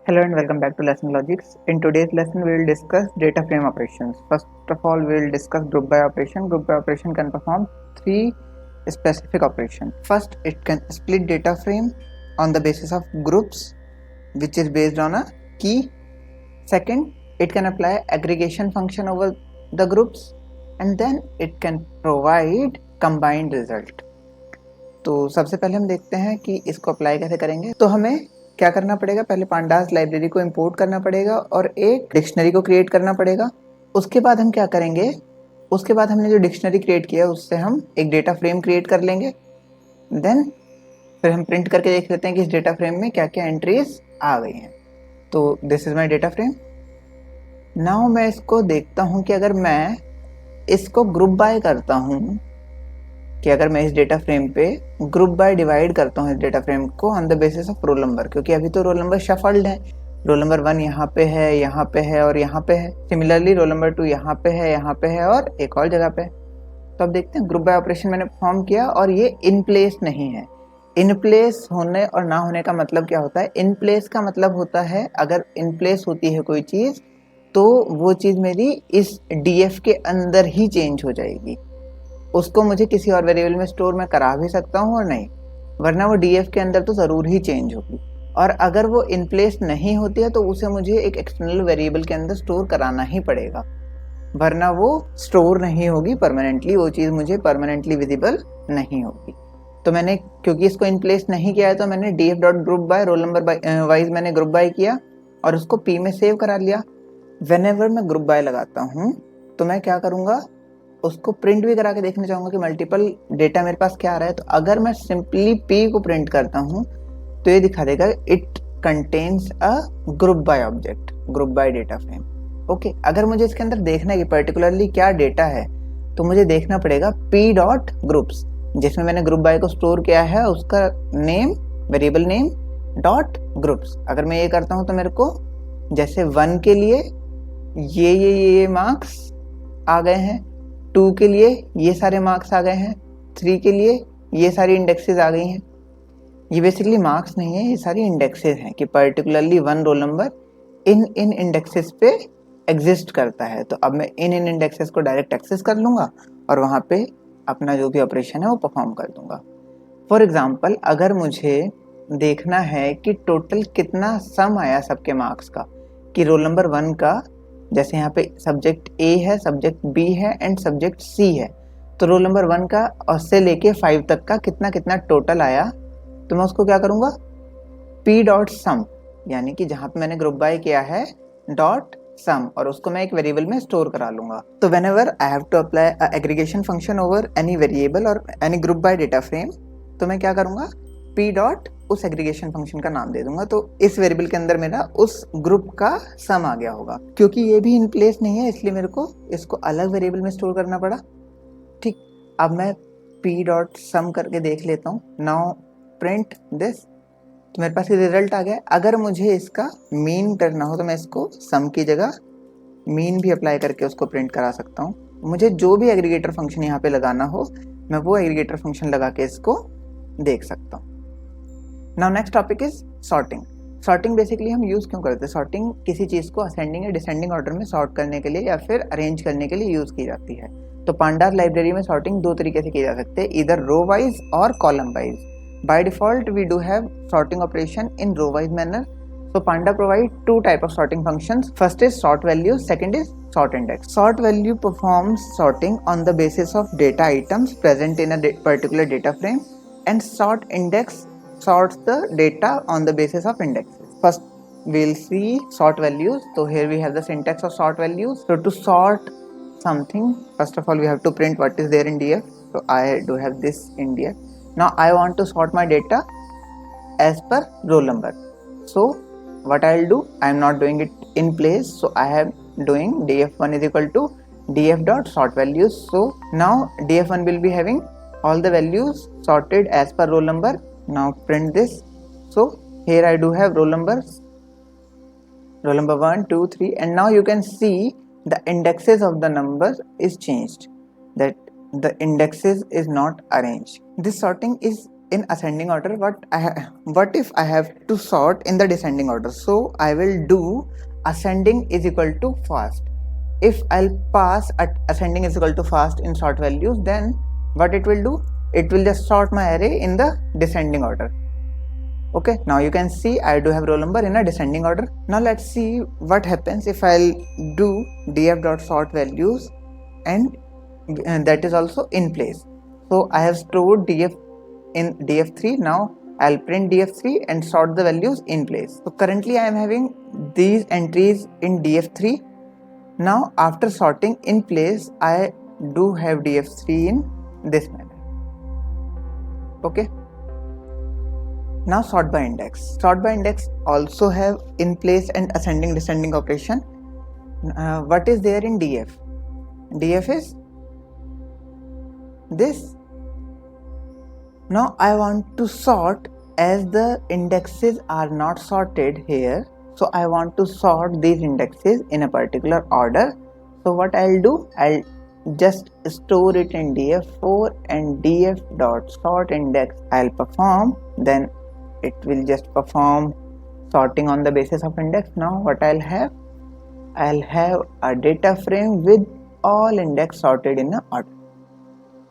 Hello and welcome back to Lesson Logics. In today's lesson, we will discuss data frame operations. First of all, we will discuss group by operation. Group by operation can perform three specific operations. First, it can split data frame on the basis of groups, which is based on a key. Second, it can apply aggregation function over the groups, and then it can provide combined result. तो सबसे पहले हम देखते हैं कि इसको apply कैसे करेंगे। तो हमें क्या करना पड़ेगा, पहले पांडास लाइब्रेरी को इंपोर्ट करना पड़ेगा और एक डिक्शनरी को क्रिएट करना पड़ेगा। उसके बाद हम क्या करेंगे, उसके बाद हमने जो डिक्शनरी क्रिएट किया उससे हम एक डेटा फ्रेम क्रिएट कर लेंगे। देन फिर हम प्रिंट करके देख लेते हैं कि इस डेटा फ्रेम में क्या क्या एंट्रीज आ गई हैं। तो this is my data frame. Now मैं इसको देखता हूँ कि अगर मैं इसको ग्रुप बाय करता हूँ, कि अगर मैं इस डेटा फ्रेम पे ग्रुप बाय डिवाइड करता हूँ इस डेटा फ्रेम को on the basis of roll number, क्योंकि अभी तो रोल नंबर शफल्ड है। रोल नंबर 1 यहाँ पे है, यहाँ पे है और यहाँ पे है। सिमिलरली रोल नंबर 2 यहाँ पे है, यहाँ पे है और एक और जगह पे है। तो अब देखते हैं, ग्रुप बाय ऑपरेशन मैंने परफॉर्म किया और ये इन प्लेस नहीं है। इन प्लेस होने और ना होने का मतलब क्या होता है? इन प्लेस का मतलब होता है अगर इन प्लेस होती है कोई चीज़ तो वो चीज़ मेरी इस डीएफ के अंदर ही चेंज हो जाएगी। उसको मुझे किसी और वेरिएबल में स्टोर मैं करा भी सकता हूँ और नहीं, वरना वो डीएफ के अंदर तो ज़रूर ही चेंज होगी। और अगर वो इन प्लेस नहीं होती है तो उसे मुझे एक एक्सटर्नल वेरिएबल के अंदर स्टोर कराना ही पड़ेगा, वरना वो स्टोर नहीं होगी परमानेंटली, वो चीज़ मुझे परमानेंटली विजिबल नहीं होगी। तो मैंने क्योंकि इसको इन प्लेस नहीं किया है तो मैंने df dot group by roll number wise मैंने ग्रुप बाय किया और उसको p में सेव करा लिया। व्हेनेवर मैं ग्रुप बाय लगाता हूँ तो मैं क्या करूँगा, उसको प्रिंट भी करा के देखना चाहूँगा कि मल्टीपल डेटा मेरे पास क्या आ रहा है। तो अगर मैं सिंपली p को प्रिंट करता हूँ तो ये दिखा देगा it contains a group by object, group by data frame. Okay, अगर मुझे इसके अंदर देखना है कि पर्टिकुलरली क्या डेटा है तो मुझे देखना पड़ेगा p डॉट ग्रुप्स, जिसमें मैंने ग्रुप बाय को स्टोर किया है उसका name, variable name dot groups. अगर मैं ये करता हूँ तो मेरे को जैसे 1 के लिए ये मार्क्स आ गए हैं, 2 के लिए ये सारे मार्क्स आ गए हैं, 3 के लिए ये सारी इंडेक्सेस आ गई हैं। ये बेसिकली मार्क्स नहीं है, ये सारी इंडेक्सेस हैं कि particularly 1 roll number in indexes पे एग्जिस्ट करता है। तो अब मैं इन इंडेक्सेस को डायरेक्ट एक्सेस कर लूँगा और वहाँ पे अपना जो भी ऑपरेशन है वो परफॉर्म कर दूँगा। फॉर एग्जाम्पल, अगर मुझे देखना है कि टोटल कितना सम आया सबके मार्क्स का, कि रोल नंबर 1 का जैसे यहाँ पे सब्जेक्ट ए है, सब्जेक्ट बी है एंड सब्जेक्ट सी है, तो रोल नंबर 1 का और से लेके 5 तक का कितना कितना टोटल आया, तो मैं उसको क्या करूँगा, p डॉट सम, यानी कि जहाँ पे मैंने ग्रुप बाय किया है डॉट सम, और उसको मैं एक वेरिएबल में स्टोर करा लूँगा। तो whenever I have to apply a aggregation function over any variable और any group by data frame, तो मैं क्या करूँगा, p डॉट उस एग्रीगेशन फंक्शन का नाम दे दूंगा। तो इस वेरिएबल के अंदर मेरा उस ग्रुप का सम आ गया होगा। क्योंकि ये भी इन प्लेस नहीं है इसलिए मेरे को इसको अलग वेरिएबल में स्टोर करना पड़ा। ठीक, अब मैं p डॉट सम करके देख लेता हूँ। नाउ प्रिंट दिस, तो मेरे पास ये रिजल्ट आ गया। अगर मुझे इसका मीन करना हो तो मैं इसको सम की जगह मीन भी अप्लाई करके उसको प्रिंट करा सकता हूँ। मुझे जो भी एग्रीगेटर फंक्शन यहाँ पे लगाना हो मैं वो एग्रीगेटर फंक्शन लगा के इसको देख सकता हूँ। Now next topic is sorting. Sorting basically हम यूज़ क्यों करते हैं? सॉर्टिंग किसी चीज़ को असेंडिंग या डिसेंडिंग ऑर्डर में सॉर्ट करने के लिए या फिर अरेंज करने के लिए यूज़ की जाती है। तो पांडास लाइब्रेरी में सॉर्टिंग दो तरीके से की जा सकते हैं, इधर रो वाइज और column wise. By default we do have sorting operation in row wise manner. So Panda provide two type of sorting functions. First is sort value, second is sort index. Sort value performs sorting on the basis of data items present in a particular data frame, and sort index sorts the data on the basis of indexes. First we'll see sort values. So here we have the syntax of sort values. So to sort something, first of all we have to print what is there in df. So I do have this in df. Now I want to sort my data as per roll number. So what I'll do, I am not doing it in place, so I am doing df1 is equal to df dot sort values. So now df1 will be having all the values sorted as per roll number. Now print this. So here I do have roll numbers, roll number 1 2 3, and now you can see the indexes of the numbers is changed, that the indexes is not arranged. This sorting is in ascending order, what if I have to sort in the descending order? So I will do ascending is equal to fast. If I'll pass at ascending is equal to fast in sort values, then what it will do, it will just sort my array in the descending order. Okay, now you can see I do have roll number in a descending order. Now let's see what happens if I'll do df.sort values and that is also in place. So I have stored df in df3. Now I'll print df3 and sort the values in place. So currently I am having these entries in df3. Now after sorting in place, I do have df3 in this manner. Okay. Now sort by index. Sort by index also have in place and ascending descending operation. What is there in df? Df is this. Now I want to sort as the indexes are not sorted here. So I want to sort these indexes in a particular order. So what I'll do, I'll just store it in df4 and df.sort index I'll perform. Then it will just perform sorting on the basis of index. Now what I'll have a data frame with all index sorted in an order.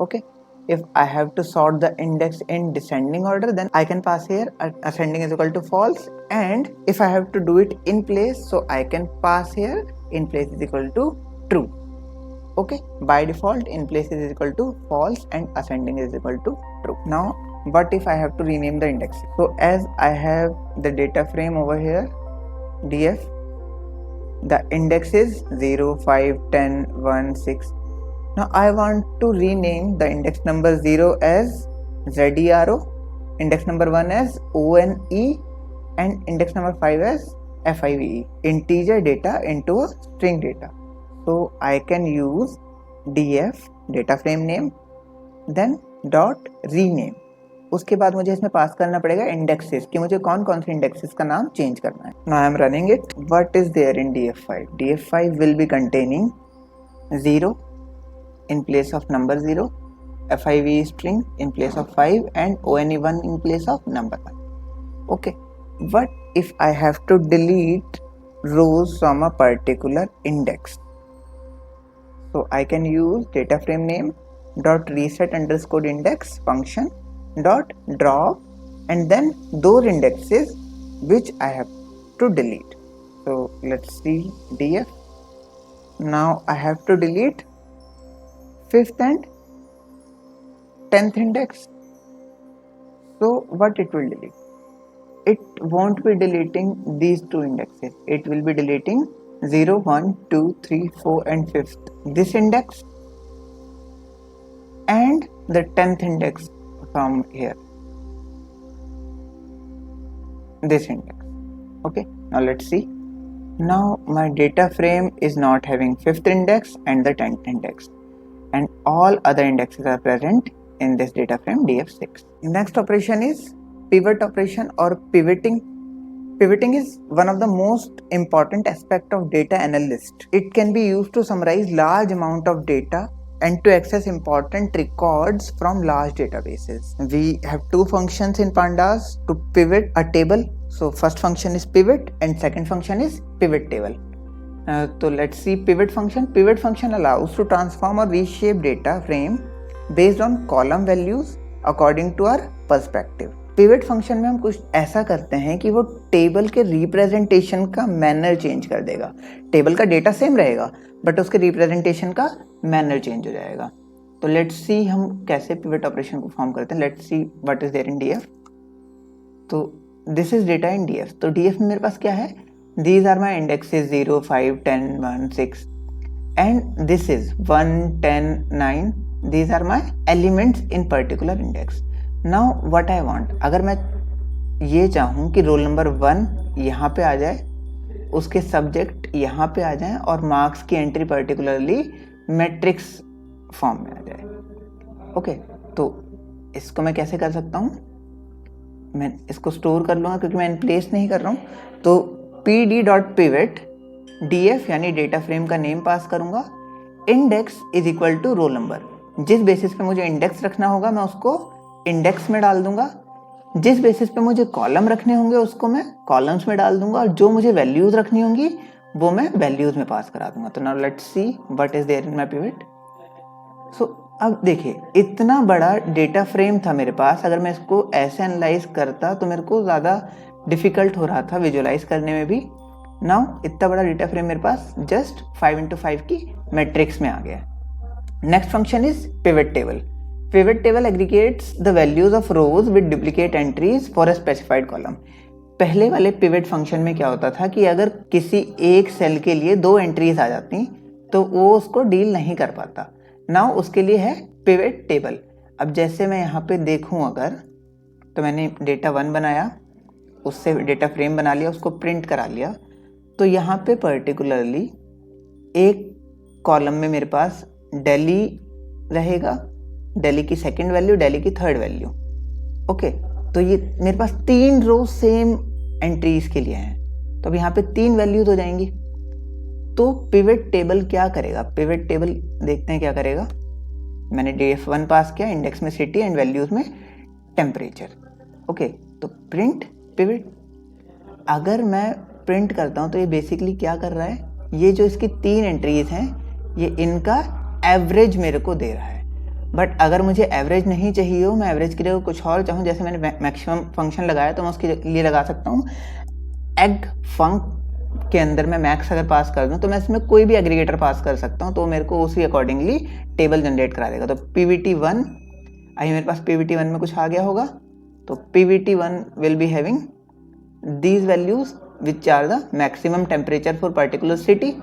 Okay. If I have to sort the index in descending order, then I can pass here ascending is equal to false, and if I have to do it in place, so I can pass here in place is equal to true. Okay, by default in place is equal to false and ascending is equal to true. Now what if I have to rename the index? So as I have the data frame over here, df, the index is 0, 5, 10, 1, 6. Now I want to rename the index number 0 as ZERO, index number 1 as ONE, and index number 5 as FIVE. Integer data into a string data. So I can use df data frame name, then dot rename. उसके बाद मुझे इसमें पास करना पड़ेगा indexes कि मुझे कौन कौन से इंडेक्सेस का नाम चेंज करना है. Now I am running it. What is there in df5? df5 will be containing 0 in place of number 0, FIV string in place of 5, and ONE1 in place of number 1. Okay, what if I have to delete rows from a particular index? So I can use data frame name dot reset underscore index function dot drop and then those indexes which I have to delete. So let's see df. Now I have to delete 5th and 10th index. So what it will delete? It won't be deleting these two indexes. It will be deleting 0, 1, 2, 3, 4 and 5th. This index and the 10th index from here. This index. Okay. Now let's see. Now my data frame is not having 5th index and the 10th index, and all other indexes are present in this data frame df6. Next operation is pivot operation or pivoting. Pivoting is one of the most important aspect of data analyst. It can be used to summarize large amount of data and to access important records from large databases. We have two functions in pandas to pivot a table. So first function is pivot and second function is pivot table. So let's see pivot function. Pivot function allows to transform or reshape data frame based on column values according to our perspective. Pivot function में हम कुछ ऐसा करते हैं कि वो table के representation का मैनर चेंज कर देगा. टेबल का डेटा सेम रहेगा बट उसके रिप्रेजेंटेशन का मैनर चेंज हो जाएगा. तो लेट्स सी हम कैसे पिवट ऑपरेशन को फॉर्म करते हैं. Let's see what is there in DF. तो this is data in DF. तो डीएफ में मेरे पास क्या है? These are my indexes 0, 5, 10, 1, 6 and this is 1, 10, 9. These are my elements in particular index. Now what I want, अगर मैं ये चाहूँ कि रोल नंबर 1 यहाँ पे आ जाए, उसके सब्जेक्ट यहाँ पे आ जाएं और मार्क्स की एंट्री पर्टिकुलरली मैट्रिक्स फॉर्म में आ जाए. ओके, तो इसको मैं कैसे कर सकता हूँ? मैं इसको स्टोर कर लूँगा क्योंकि मैं इन प्लेस नहीं कर रहा हूँ. तो pd.pivot df यानी डेटा फ्रेम का नेम पास करूँगा. Index is equal to roll number. जिस बेसिस पे मुझे इंडेक्स रखना होगा मैं उसको इंडेक्स में डाल दूंगा, जिस बेसिस पे मुझे कॉलम रखने होंगे उसको मैं कॉलम्स में डाल दूंगा, और जो मुझे वैल्यूज रखनी होंगी वो मैं वैल्यूज में पास करा दूंगा। तो now let's see what is there in my pivot. So अब देखिए, इतना बड़ा डेटा फ्रेम था मेरे पास, अगर मैं इसको ऐसे एनालाइज करता तो मेरे को ज़्यादा डिफिकल्ट हो रहा था विजुअलाइज करने में भी। नाउ इतना बड़ा डेटा फ्रेम मेरे पास जस्ट 5x5 की मैट्रिक्स में आ गया। Next function is pivot table. Pivot table aggregates the values of rose with duplicate entries for a specified column. पहले वाले पिवट फंक्शन में क्या होता था कि अगर किसी एक सेल के लिए 2 एंट्रीज आ जाती तो वो उसको डील नहीं कर पाता। नाउ उसके लिए है पिवट टेबल। अब जैसे मैं यहाँ पे देखूँ अगर, तो मैंने डेटा 1 बनाया, उससे डेटा फ्रेम बना लिया, उसको प्रिंट करा लिया, तो यहाँ पे पर्टिकुलरली एक कॉलम में मेरे पास दिल्ली रहेगा, दिल्ली की सेकंड वैल्यू, दिल्ली की थर्ड वैल्यू। ओके, तो ये मेरे पास 3 रो सेम एंट्रीज के लिए हैं, तो अब यहाँ पे 3 वैल्यूज हो जाएंगी। तो पिवट टेबल क्या करेगा, पिवट टेबल देखते हैं क्या करेगा। मैंने df1 पास किया, इंडेक्स में सिटी एंड वैल्यूज में टेम्परेचर। ओके, तो प्रिंट पिवट। अगर मैं प्रिंट करता हूँ तो ये बेसिकली क्या कर रहा है, ये जो इसकी 3 एंट्रीज हैं ये इनका एवरेज मेरे को दे रहा है। बट अगर मुझे एवरेज नहीं चाहिए हो, मैं एवरेज के लिए कुछ और चाहूँ, जैसे मैंने मैक्सिमम फंक्शन लगाया तो मैं उसके लिए लगा सकता हूँ एग फंक के अंदर मैं मैक्स अगर पास कर दूं तो मैं इसमें कोई भी एग्रीगेटर पास कर सकता हूं, तो मेरे को उसी अकॉर्डिंगली टेबल जनरेट करा देगा। तो pvt1, आई मेरे पास pvt1 में कुछ आ गया होगा, तो pvt1 will be having these values which are the maximum temperature for particular city.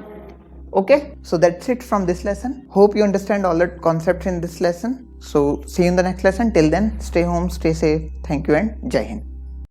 Okay, so that's it from this lesson. Hope you understand all the concepts in this lesson. So see you in the next lesson. Till then, stay home, stay safe. Thank you and Jai Hind.